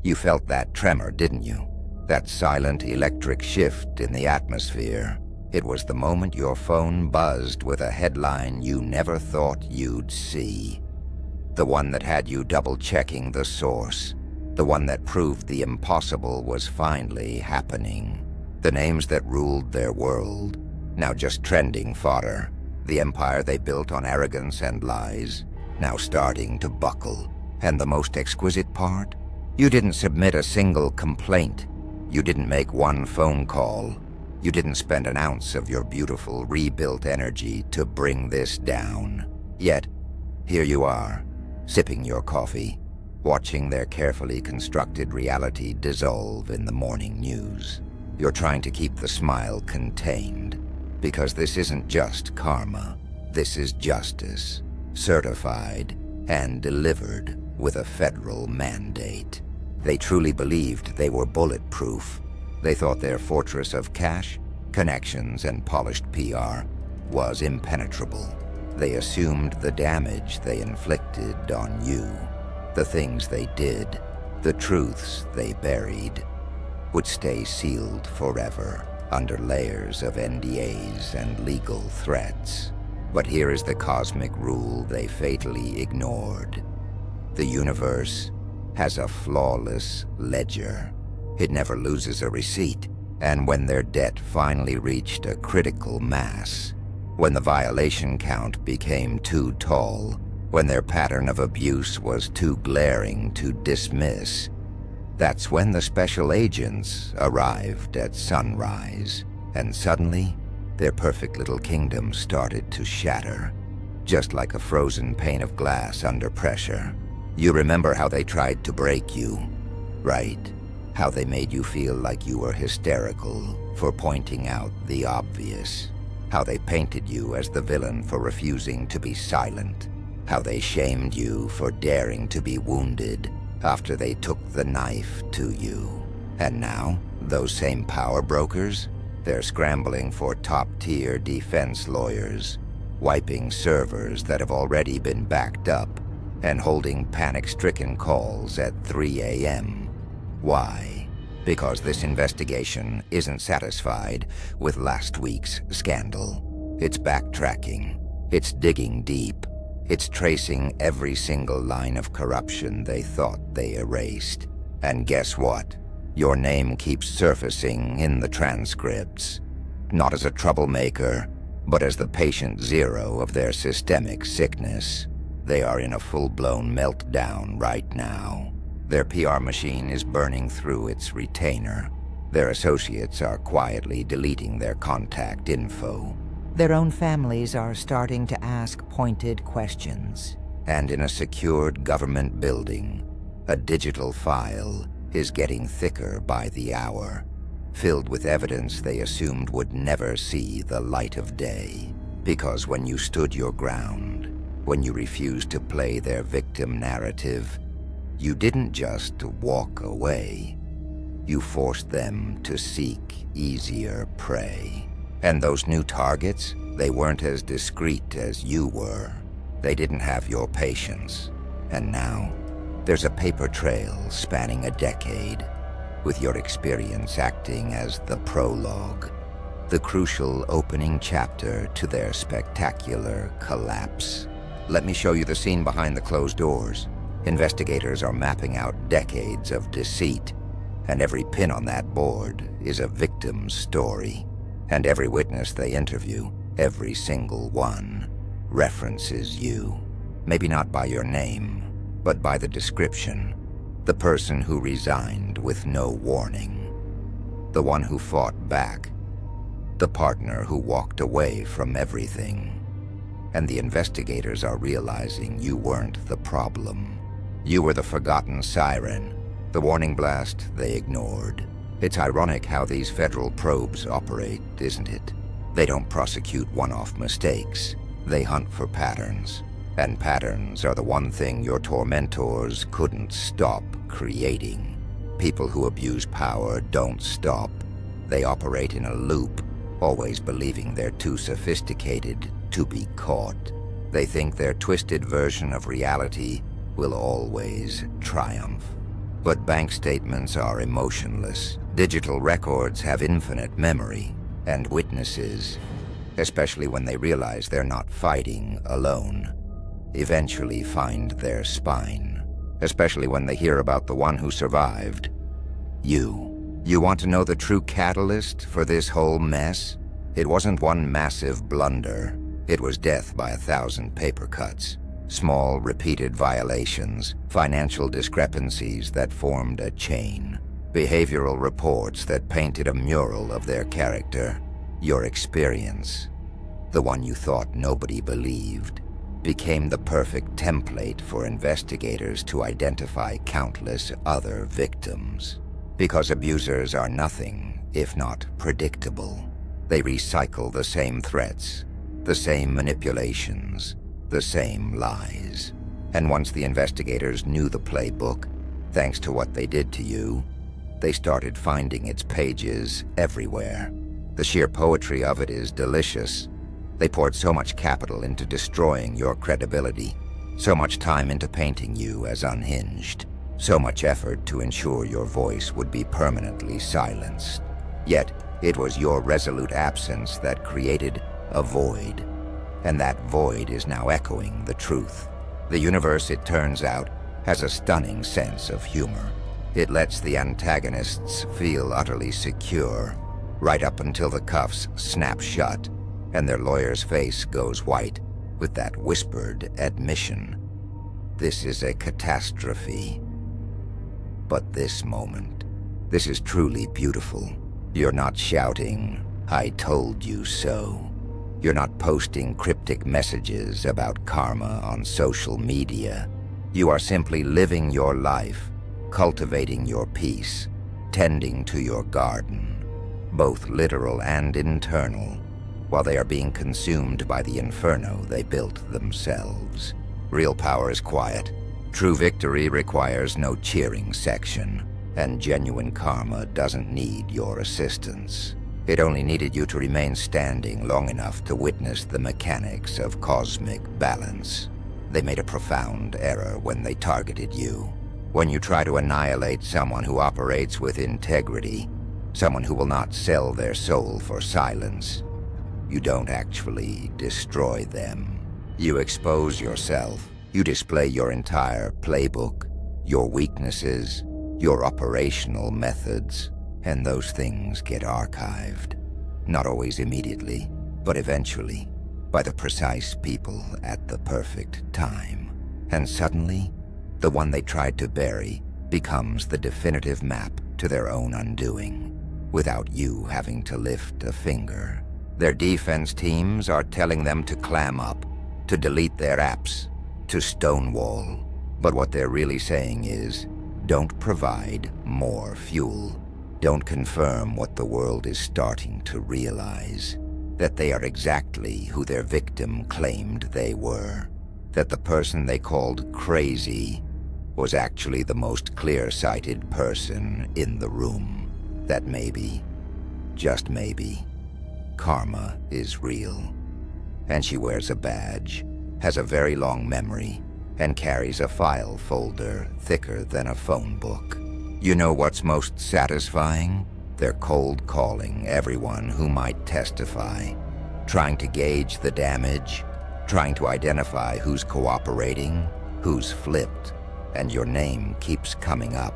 You felt that tremor, didn't you? That silent electric shift in the atmosphere. It was the moment your phone buzzed with a headline you never thought you'd see. The one that had you double-checking the source. The one that proved the impossible was finally happening. The names that ruled their world, now just trending fodder. The empire they built on arrogance and lies, now starting to buckle. And the most exquisite part? You didn't submit a single complaint. You didn't make one phone call. You didn't spend an ounce of your beautiful rebuilt energy to bring this down. Yet, here you are, sipping your coffee, watching their carefully constructed reality dissolve in the morning news. You're trying to keep the smile contained, because this isn't just karma. This is justice, certified and delivered with a federal mandate. They truly believed they were bulletproof. They thought their fortress of cash, connections, and polished PR was impenetrable. They assumed the damage they inflicted on you, the things they did, the truths they buried, would stay sealed forever under layers of NDAs and legal threats. But here is the cosmic rule they fatally ignored. The universe has a flawless ledger. It never loses a receipt, and when their debt finally reached a critical mass, when the violation count became too tall, when their pattern of abuse was too glaring to dismiss, that's when the special agents arrived at sunrise, and suddenly, their perfect little kingdom started to shatter, just like a frozen pane of glass under pressure. You remember how they tried to break you, right? How they made you feel like you were hysterical for pointing out the obvious. How they painted you as the villain for refusing to be silent. How they shamed you for daring to be wounded after they took the knife to you. And now, those same power brokers, they're scrambling for top-tier defense lawyers, wiping servers that have already been backed up, and holding panic-stricken calls at 3 a.m. Why? Because this investigation isn't satisfied with last week's scandal. It's backtracking. It's digging deep. It's tracing every single line of corruption they thought they erased. And guess what? Your name keeps surfacing in the transcripts. Not as a troublemaker, but as the patient zero of their systemic sickness. They are in a full-blown meltdown right now. Their PR machine is burning through its retainer. Their associates are quietly deleting their contact info. Their own families are starting to ask pointed questions. And in a secured government building, a digital file is getting thicker by the hour, filled with evidence they assumed would never see the light of day. Because when you stood your ground, when you refused to play their victim narrative, you didn't just walk away. You forced them to seek easier prey. And those new targets, they weren't as discreet as you were. They didn't have your patience. And now, there's a paper trail spanning a decade, with your experience acting as the prologue, the crucial opening chapter to their spectacular collapse. Let me show you the scene behind the closed doors. Investigators are mapping out decades of deceit, and every pin on that board is a victim's story. And every witness they interview, every single one, references you. Maybe not by your name, but by the description. The person who resigned with no warning. The one who fought back. The partner who walked away from everything. And the investigators are realizing you weren't the problem. You were the forgotten siren, the warning blast they ignored. It's ironic how these federal probes operate, isn't it? They don't prosecute one-off mistakes. They hunt for patterns. And patterns are the one thing your tormentors couldn't stop creating. People who abuse power don't stop. They operate in a loop, always believing they're too sophisticated to be caught. They think their twisted version of reality will always triumph. But bank statements are emotionless. Digital records have infinite memory, and witnesses, especially when they realize they're not fighting alone, eventually find their spine, especially when they hear about the one who survived. You want to know the true catalyst for this whole mess? It wasn't one massive blunder. It was death by 1,000 paper cuts. Small, repeated violations, financial discrepancies that formed a chain, behavioral reports that painted a mural of their character. Your experience, the one you thought nobody believed, became the perfect template for investigators to identify countless other victims. Because abusers are nothing if not predictable. They recycle the same threats, the same manipulations, the same lies. And once the investigators knew the playbook, thanks to what they did to you, they started finding its pages everywhere. The sheer poetry of it is delicious. They poured so much capital into destroying your credibility, so much time into painting you as unhinged, so much effort to ensure your voice would be permanently silenced. Yet, it was your resolute absence that created a void, and that void is now echoing the truth. The universe, it turns out, has a stunning sense of humor. It lets the antagonists feel utterly secure, right up until the cuffs snap shut, and their lawyer's face goes white with that whispered admission. This is a catastrophe. But this moment, this is truly beautiful. You're not shouting, "I told you so." You're not posting cryptic messages about karma on social media. You are simply living your life, cultivating your peace, tending to your garden, both literal and internal, while they are being consumed by the inferno they built themselves. Real power is quiet. True victory requires no cheering section, and genuine karma doesn't need your assistance. It only needed you to remain standing long enough to witness the mechanics of cosmic balance. They made a profound error when they targeted you. When you try to annihilate someone who operates with integrity, someone who will not sell their soul for silence, you don't actually destroy them. You expose yourself. You display your entire playbook, your weaknesses, your operational methods, and those things get archived. Not always immediately, but eventually, by the precise people at the perfect time. And suddenly, the one they tried to bury becomes the definitive map to their own undoing, without you having to lift a finger. Their defense teams are telling them to clam up, to delete their apps, to stonewall. But what they're really saying is, don't provide more fuel. Don't confirm what the world is starting to realize, that they are exactly who their victim claimed they were, that the person they called crazy was actually the most clear-sighted person in the room, that maybe, just maybe, karma is real. And she wears a badge, has a very long memory, and carries a file folder thicker than a phone book. You know what's most satisfying? They're cold calling everyone who might testify, trying to gauge the damage, trying to identify who's cooperating, who's flipped, and your name keeps coming up,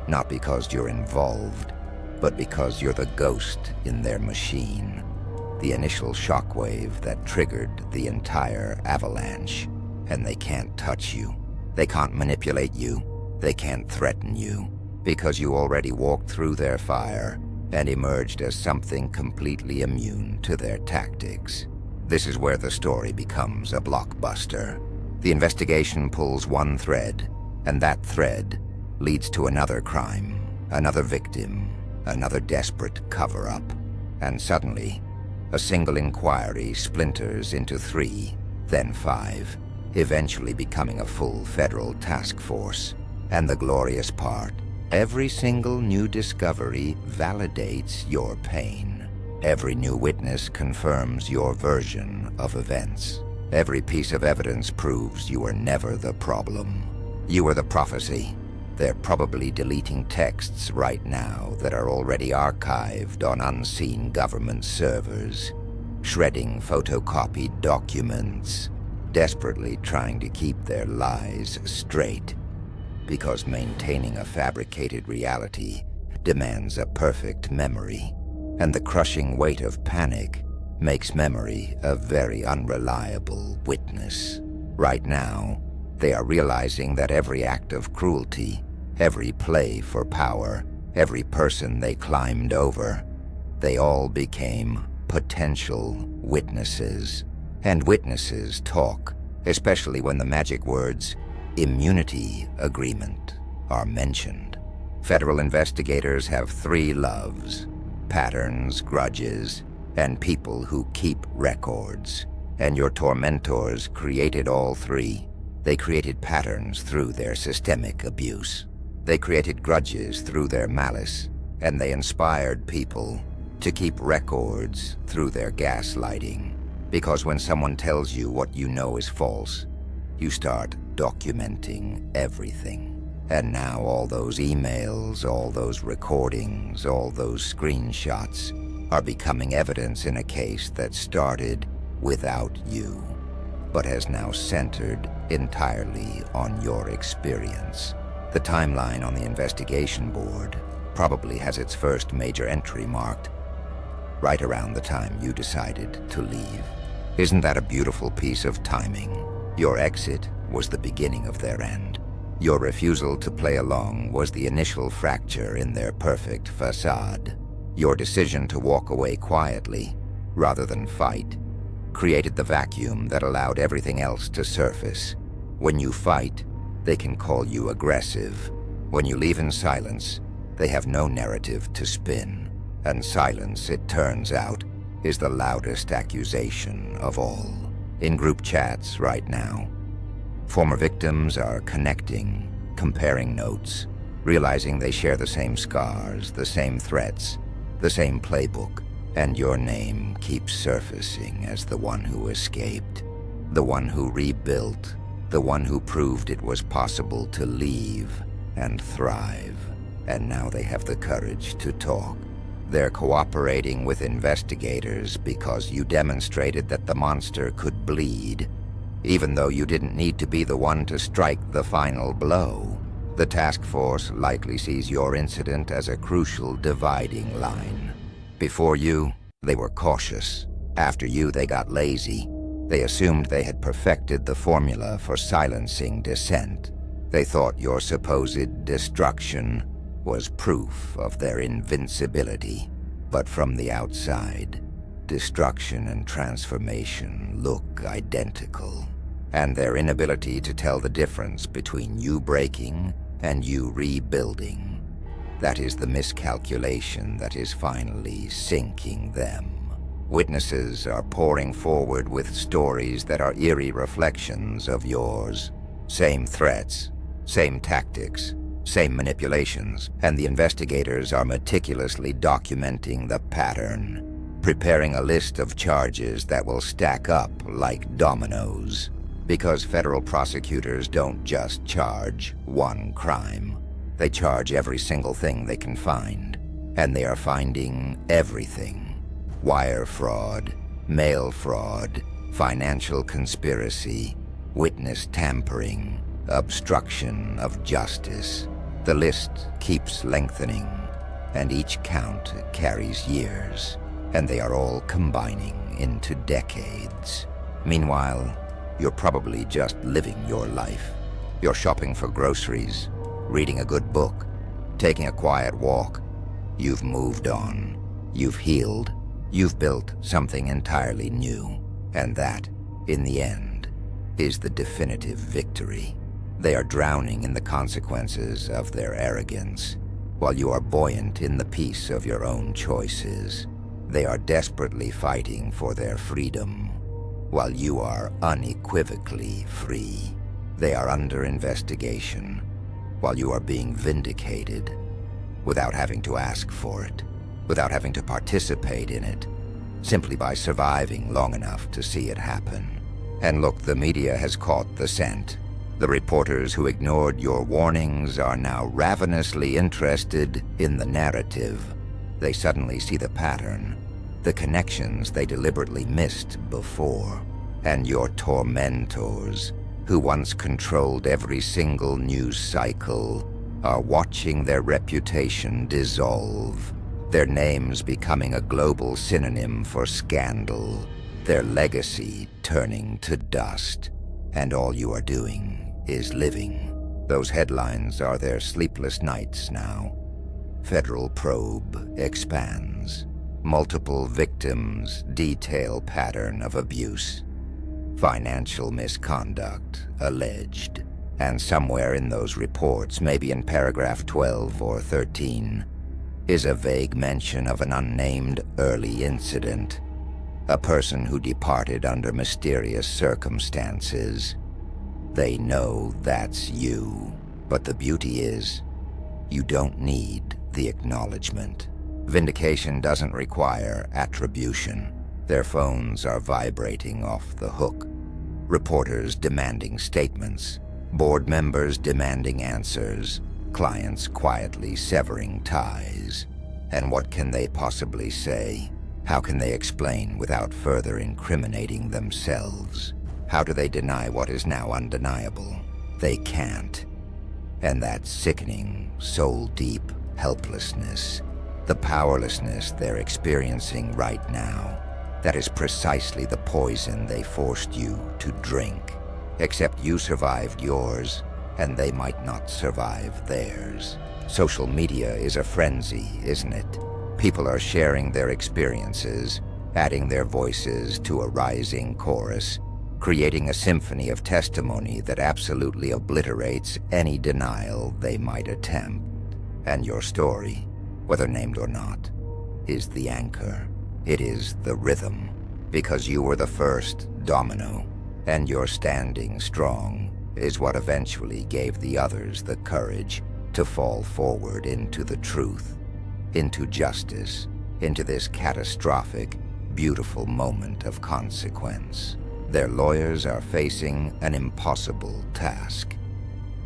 not because you're involved, but because you're the ghost in their machine, the initial shockwave that triggered the entire avalanche. And they can't touch you. They can't manipulate you. They can't threaten you, because you already walked through their fire and emerged as something completely immune to their tactics. This is where the story becomes a blockbuster. The investigation pulls one thread, and that thread leads to another crime, another victim, another desperate cover-up. And suddenly, a single inquiry splinters into 3, then 5, eventually becoming a full federal task force. And the glorious part, every single new discovery validates your pain. Every new witness confirms your version of events. Every piece of evidence proves you were never the problem. You were the prophecy, They're probably deleting texts right now that are already archived on unseen government servers, shredding photocopied documents, desperately trying to keep their lies straight, because maintaining a fabricated reality demands a perfect memory, and the crushing weight of panic makes memory a very unreliable witness. Right now, they are realizing that every act of cruelty, every play for power, every person they climbed over, they all became potential witnesses. And witnesses talk, especially when the magic words immunity agreement are mentioned. Federal investigators have three loves: patterns, grudges, and people who keep records. And your tormentors created all three. They created patterns through their systemic abuse. They created grudges through their malice, and they inspired people to keep records through their gaslighting. Because when someone tells you what you know is false, you start documenting everything. And now all those emails, all those recordings, all those screenshots are becoming evidence in a case that started without you, but has now centered entirely on your experience. The timeline on the investigation board probably has its first major entry marked right around the time you decided to leave. Isn't that a beautiful piece of timing? Your exit was the beginning of their end. Your refusal to play along was the initial fracture in their perfect facade. Your decision to walk away quietly, rather than fight, created the vacuum that allowed everything else to surface. When you fight, they can call you aggressive. When you leave in silence, they have no narrative to spin. And silence, it turns out, is the loudest accusation of all. In group chats right now, former victims are connecting, comparing notes, realizing they share the same scars, the same threats, the same playbook, and your name keeps surfacing as the one who escaped, the one who rebuilt, the one who proved it was possible to leave and thrive. And now they have the courage to talk. They're cooperating with investigators because you demonstrated that the monster could bleed. Even though you didn't need to be the one to strike the final blow, the task force likely sees your incident as a crucial dividing line. Before you, they were cautious. After you, they got lazy. They assumed they had perfected the formula for silencing dissent. They thought your supposed destruction was proof of their invincibility. But from the outside, destruction and transformation look identical. And their inability to tell the difference between you breaking and you rebuilding, that is the miscalculation that is finally sinking them. Witnesses are pouring forward with stories that are eerie reflections of yours. Same threats, same tactics, same manipulations, and the investigators are meticulously documenting the pattern, preparing a list of charges that will stack up like dominoes. Because federal prosecutors don't just charge one crime. They charge every single thing they can find. And they are finding everything. Wire fraud, mail fraud, financial conspiracy, witness tampering, obstruction of justice. The list keeps lengthening, and each count carries years, and they are all combining into decades. Meanwhile, you're probably just living your life. You're shopping for groceries, reading a good book, taking a quiet walk. You've moved on. You've healed. You've built something entirely new. And that, in the end, is the definitive victory. They are drowning in the consequences of their arrogance, while you are buoyant in the peace of your own choices. They are desperately fighting for their freedom, while you are unequivocally free. They are under investigation, while you are being vindicated, without having to ask for it, without having to participate in it, simply by surviving long enough to see it happen. And look, the media has caught the scent. The reporters who ignored your warnings are now ravenously interested in the narrative. They suddenly see the pattern, the connections they deliberately missed before. And your tormentors, who once controlled every single news cycle, are watching their reputation dissolve, their names becoming a global synonym for scandal, their legacy turning to dust. And all you are doing is living. Those headlines are their sleepless nights now. Federal probe expands. Multiple victims detail pattern of abuse. Financial misconduct alleged. And somewhere in those reports, maybe in paragraph 12 or 13, is a vague mention of an unnamed early incident. A person who departed under mysterious circumstances. They know that's you. But the beauty is, you don't need the acknowledgement. Vindication doesn't require attribution. Their phones are vibrating off the hook. Reporters demanding statements. Board members demanding answers. Clients quietly severing ties. And what can they possibly say? How can they explain without further incriminating themselves? How do they deny what is now undeniable? They can't. And that sickening, soul-deep helplessness, the powerlessness they're experiencing right now, that is precisely the poison they forced you to drink. Except you survived yours, and they might not survive theirs. Social media is a frenzy, isn't it? People are sharing their experiences, adding their voices to a rising chorus, creating a symphony of testimony that absolutely obliterates any denial they might attempt. And your story, whether named or not, is the anchor. It is the rhythm, because you were the first domino, and your standing strong is what eventually gave the others the courage to fall forward into the truth, into justice, into this catastrophic, beautiful moment of consequence. Their lawyers are facing an impossible task.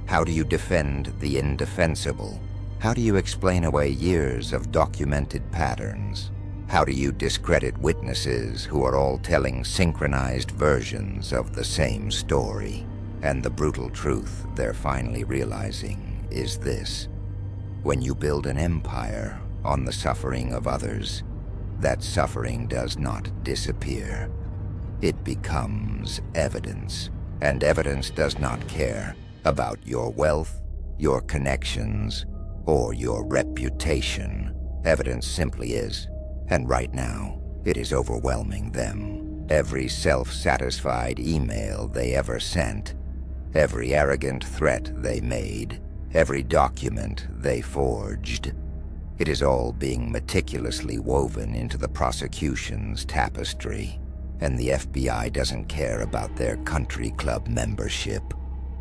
How do you defend the indefensible? How do you explain away years of documented patterns? How do you discredit witnesses who are all telling synchronized versions of the same story? And the brutal truth they're finally realizing is this. When you build an empire on the suffering of others, that suffering does not disappear. It becomes evidence, and evidence does not care about your wealth, your connections, or your reputation. Evidence simply is, and right now, it is overwhelming them. Every self-satisfied email they ever sent, every arrogant threat they made, every document they forged. It is all being meticulously woven into the prosecution's tapestry. And the FBI doesn't care about their country club membership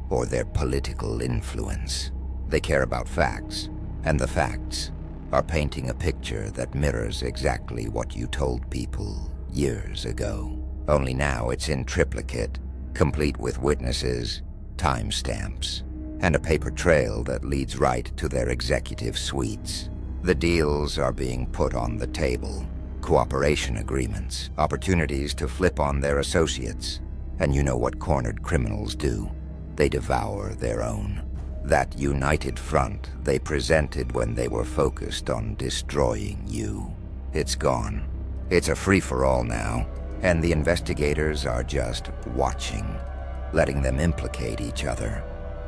or their political influence. They care about facts, and the facts are painting a picture that mirrors exactly what you told people years ago. Only now it's in triplicate, complete with witnesses, timestamps, and a paper trail that leads right to their executive suites. The deals are being put on the table. Cooperation agreements, opportunities to flip on their associates. And you know what cornered criminals do. They devour their own. That united front they presented when they were focused on destroying you. It's gone. It's a free-for-all now, and the investigators are just watching, letting them implicate each other,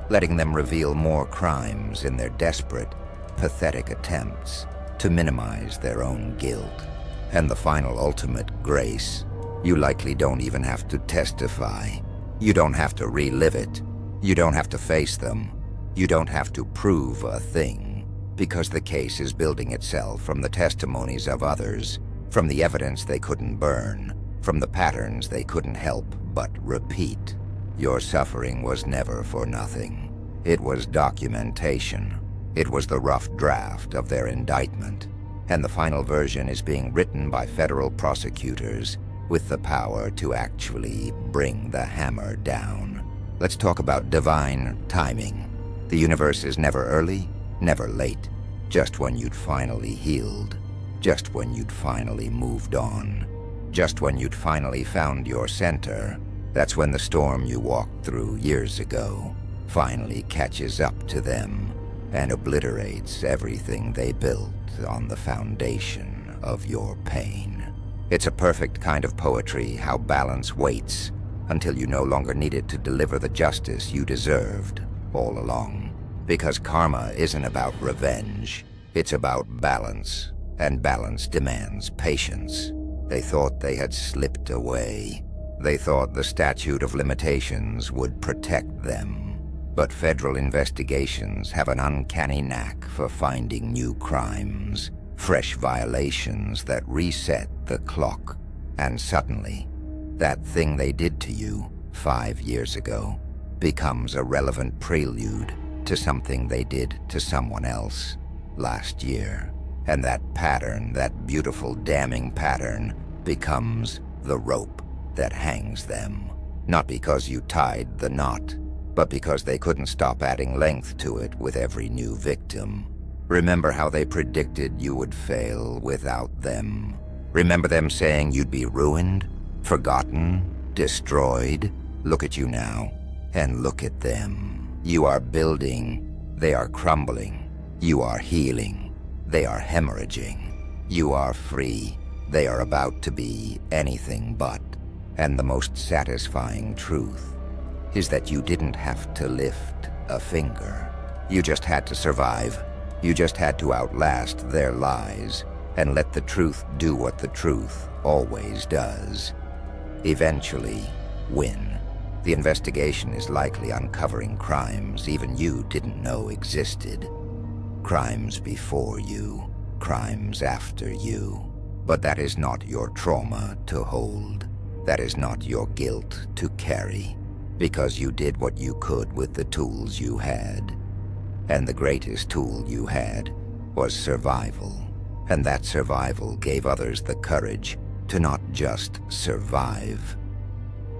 letting them reveal more crimes in their desperate, pathetic attempts to minimize their own guilt. And the final ultimate grace, you likely don't even have to testify. You don't have to relive it. You don't have to face them. You don't have to prove a thing, because the case is building itself from the testimonies of others, from the evidence they couldn't burn, from the patterns they couldn't help but repeat. Your suffering was never for nothing. It was documentation. It was the rough draft of their indictment. And the final version is being written by federal prosecutors with the power to actually bring the hammer down. Let's talk about divine timing. The universe is never early, never late. Just when you'd finally healed. Just when you'd finally moved on. Just when you'd finally found your center. That's when the storm you walked through years ago finally catches up to them and obliterates everything they built on the foundation of your pain. It's a perfect kind of poetry, how balance waits until you no longer need it to deliver the justice you deserved all along. Because karma isn't about revenge, it's about balance, and balance demands patience. They thought they had slipped away. They thought the statute of limitations would protect them. But federal investigations have an uncanny knack for finding new crimes, fresh violations that reset the clock. And suddenly, that thing they did to you 5 years ago becomes a relevant prelude to something they did to someone else last year. And that pattern, that beautiful damning pattern, becomes the rope that hangs them. Not because you tied the knot, but because they couldn't stop adding length to it with every new victim. Remember how they predicted you would fail without them. Remember them saying you'd be ruined, forgotten, destroyed. Look at you now, and look at them. You are building, they are crumbling. You are healing, they are hemorrhaging. You are free, they are about to be anything but. And the most satisfying truth is that you didn't have to lift a finger. You just had to survive. You just had to outlast their lies and let the truth do what the truth always does. Eventually, win. The investigation is likely uncovering crimes even you didn't know existed. Crimes before you, crimes after you. But that is not your trauma to hold. That is not your guilt to carry. Because you did what you could with the tools you had. And the greatest tool you had was survival. And that survival gave others the courage to not just survive,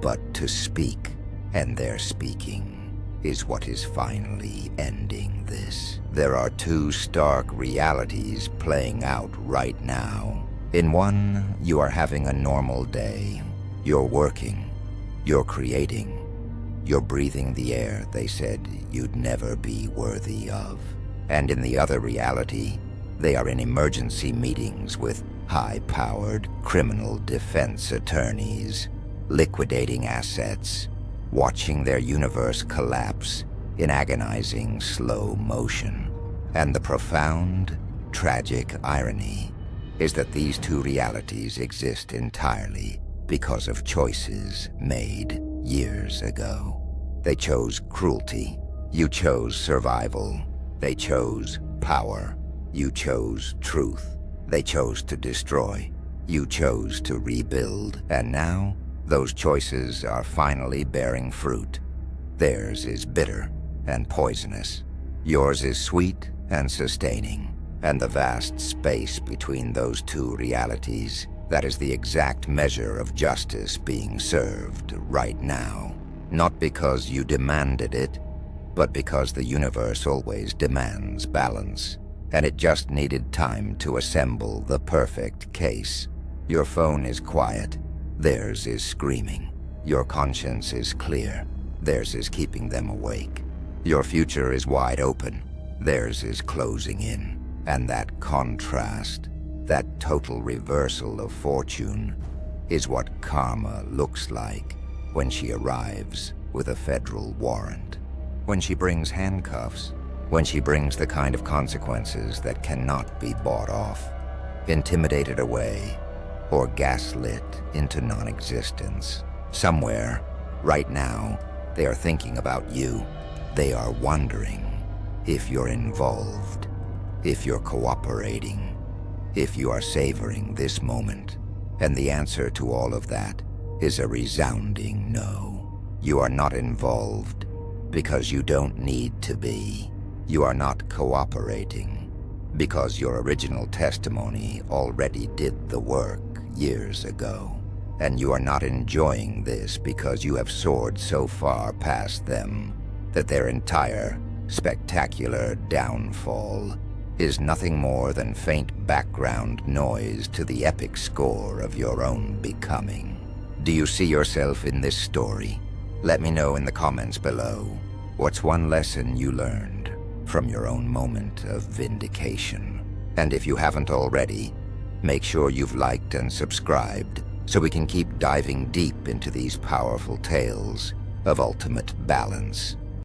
but to speak. And their speaking is what is finally ending this. There are two stark realities playing out right now. In one, you are having a normal day. You're working. You're creating. You're breathing the air they said you'd never be worthy of. And in the other reality, they are in emergency meetings with high-powered criminal defense attorneys, liquidating assets, watching their universe collapse in agonizing slow motion. And the profound, tragic irony is that these two realities exist entirely because of choices made years ago. They chose cruelty. You chose survival. They chose power. You chose truth. They chose to destroy. You chose to rebuild. And now, those choices are finally bearing fruit. Theirs is bitter and poisonous. Yours is sweet and sustaining. And the vast space between those two realities, that is the exact measure of justice being served right now. Not because you demanded it, but because the universe always demands balance. And it just needed time to assemble the perfect case. Your phone is quiet. Theirs is screaming. Your conscience is clear. Theirs is keeping them awake. Your future is wide open. Theirs is closing in. And that contrast, that total reversal of fortune, is what karma looks like when she arrives with a federal warrant. When she brings handcuffs, when she brings the kind of consequences that cannot be bought off, intimidated away, or gaslit into non-existence. Somewhere, right now, they are thinking about you. They are wondering if you're involved, if you're cooperating, if you are savoring this moment. And the answer to all of that is a resounding no. You are not involved because you don't need to be. You are not cooperating because your original testimony already did the work years ago. and you are not enjoying this because you have soared so far past them that their entire, spectacular downfall is nothing more than faint background noise to the epic score of your own becoming. Do you see yourself in this story? Let me know in the comments below. What's one lesson you learned from your own moment of vindication? And if you haven't already, make sure you've liked and subscribed so we can keep diving deep into these powerful tales of ultimate balance.